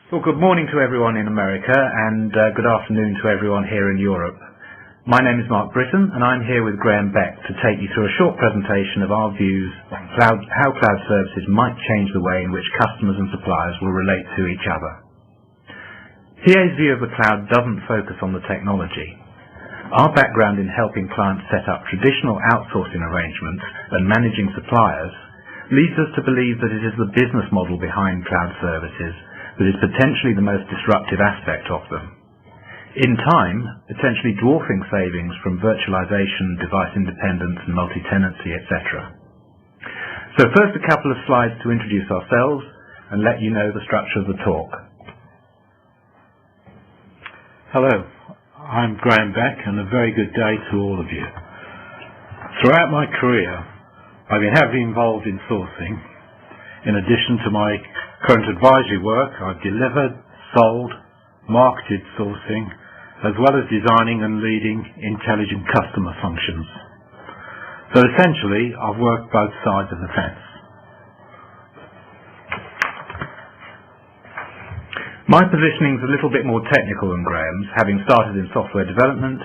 Well, good morning to everyone in America and good afternoon to everyone here in Europe. My name is Mark Britton and I'm here with Graham Beck to take you through a short presentation of our views on how cloud services might change the way in which customers and suppliers will relate to each other. TA's view of the cloud doesn't focus on the technology. Our background in helping clients set up traditional outsourcing arrangements and managing suppliers leads us to believe that it is the business model behind cloud services that is potentially the most disruptive aspect of them. In time, potentially dwarfing savings from virtualization, device independence and multi-tenancy, etc. So first a couple of slides to introduce ourselves and let you know the structure of the talk. Hello, I'm Graham Beck and a very good day to all of you. Throughout my career, I've been heavily involved in sourcing. In addition to my current advisory work, I've delivered, sold, marketed sourcing, as well as designing and leading intelligent customer functions. So essentially, I've worked both sides of the fence. My positioning is a little bit more technical than Graham's, having started in software development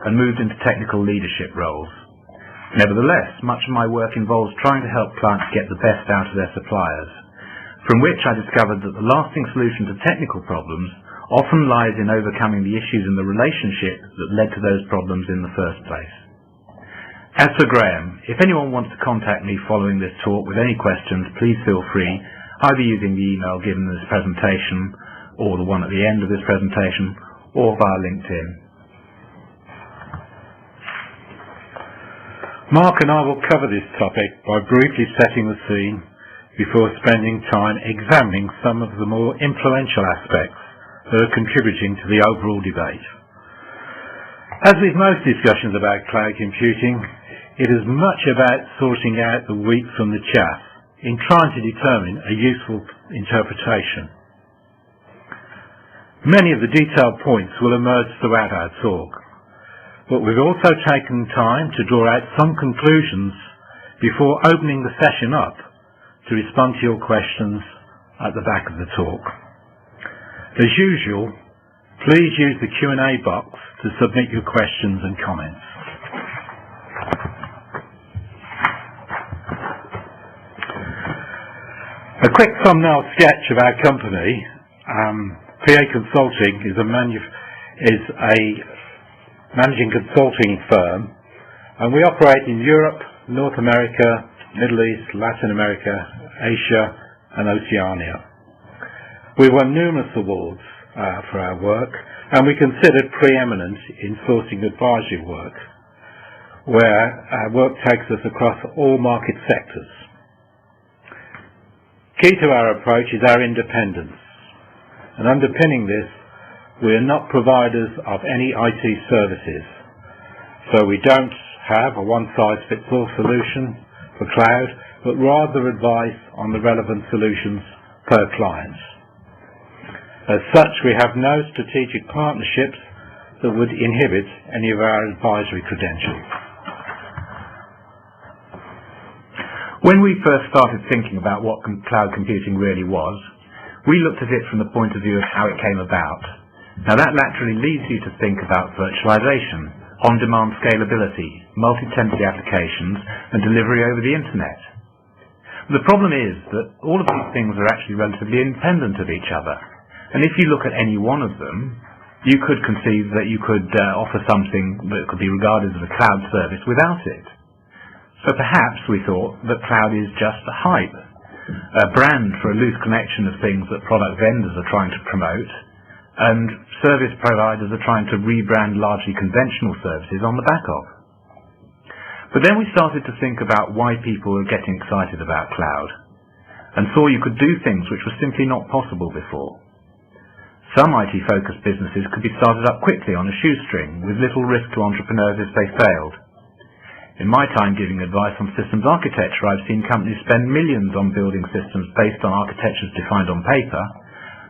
and moved into technical leadership roles. Nevertheless, much of my work involves trying to help clients get the best out of their suppliers, from which I discovered that the lasting solution to technical problems often lies in overcoming the issues in the relationship that led to those problems in the first place. As for Graham, if anyone wants to contact me following this talk with any questions, please feel free, either using the email given in this presentation, or the one at the end of this presentation, or via LinkedIn. Mark and I will cover this topic by briefly setting the scene before spending time examining some of the more influential aspects that are contributing to the overall debate. As with most discussions about cloud computing, it is much about sorting out the wheat from the chaff in trying to determine a useful interpretation. Many of the detailed points will emerge throughout our talk, but we've also taken time to draw out some conclusions before opening the session up to respond to your questions at the back of the talk. As usual, please use the Q&A box to submit your questions and comments. A quick thumbnail sketch of our company. PA Consulting is a managing consulting firm, and we operate in Europe, North America, Middle East, Latin America, Asia and Oceania. We won numerous awards for our work, and we're considered preeminent in sourcing advisory work, where our work takes us across all market sectors. Key to our approach is our independence, and underpinning this, we are not providers of any IT services, so we don't have a one-size-fits-all solution for cloud, but rather advice on the relevant solutions per client. As such, we have no strategic partnerships that would inhibit any of our advisory credentials. When we first started thinking about what cloud computing really was, we looked at it from the point of view of how it came about. Now that naturally leads you to think about virtualization, on-demand scalability, multi-tenancy applications, and delivery over the internet. The problem is that all of these things are actually relatively independent of each other, and if you look at any one of them, you could conceive that you could offer something that could be regarded as a cloud service without it. So perhaps we thought that cloud is just a hype, a brand for a loose connection of things that product vendors are trying to promote, and service providers are trying to rebrand largely conventional services on the back of. But then we started to think about why people were getting excited about cloud, and saw you could do things which were simply not possible before. Some IT-focused businesses could be started up quickly on a shoestring, with little risk to entrepreneurs if they failed. In my time giving advice on systems architecture, I've seen companies spend millions on building systems based on architectures defined on paper,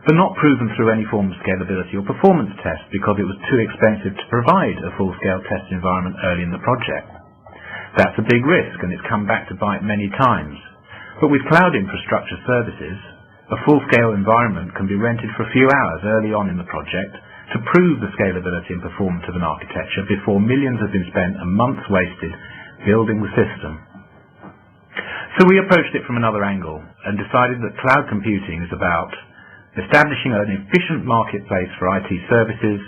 but not proven through any form of scalability or performance test because it was too expensive to provide a full-scale test environment early in the project. That's a big risk, and it's come back to bite many times. But with cloud infrastructure services, A full-scale environment can be rented for a few hours early on in the project to prove the scalability and performance of an architecture before millions have been spent and months wasted building the system. So we approached it from another angle and decided that cloud computing is about establishing an efficient marketplace for IT services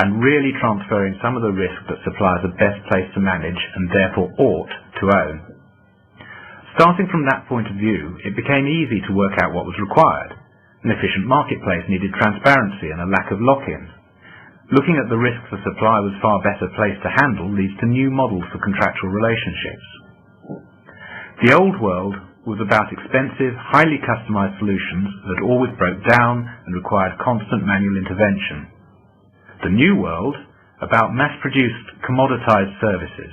and really transferring some of the risk that suppliers are best placed to manage and therefore ought to own. Starting from that point of view, it became easy to work out what was required. An efficient marketplace needed transparency and a lack of lock-in. Looking at the risks a supplier was far better placed to handle leads to new models for contractual relationships. The old world was about expensive, highly customized solutions that always broke down and required constant manual intervention. The new world, about mass-produced, commoditized services.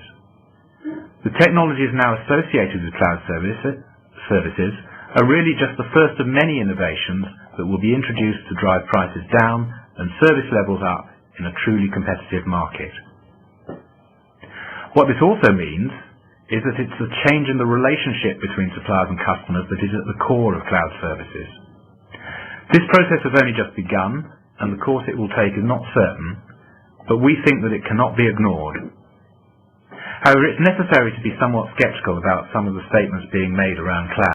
The technologies now associated with cloud services are really just the first of many innovations that will be introduced to drive prices down and service levels up in a truly competitive market. What this also means is that it's the change in the relationship between suppliers and customers that is at the core of cloud services. This process has only just begun, and the course it will take is not certain, but we think that it cannot be ignored. However, it's necessary to be somewhat sceptical about some of the statements being made around cloud.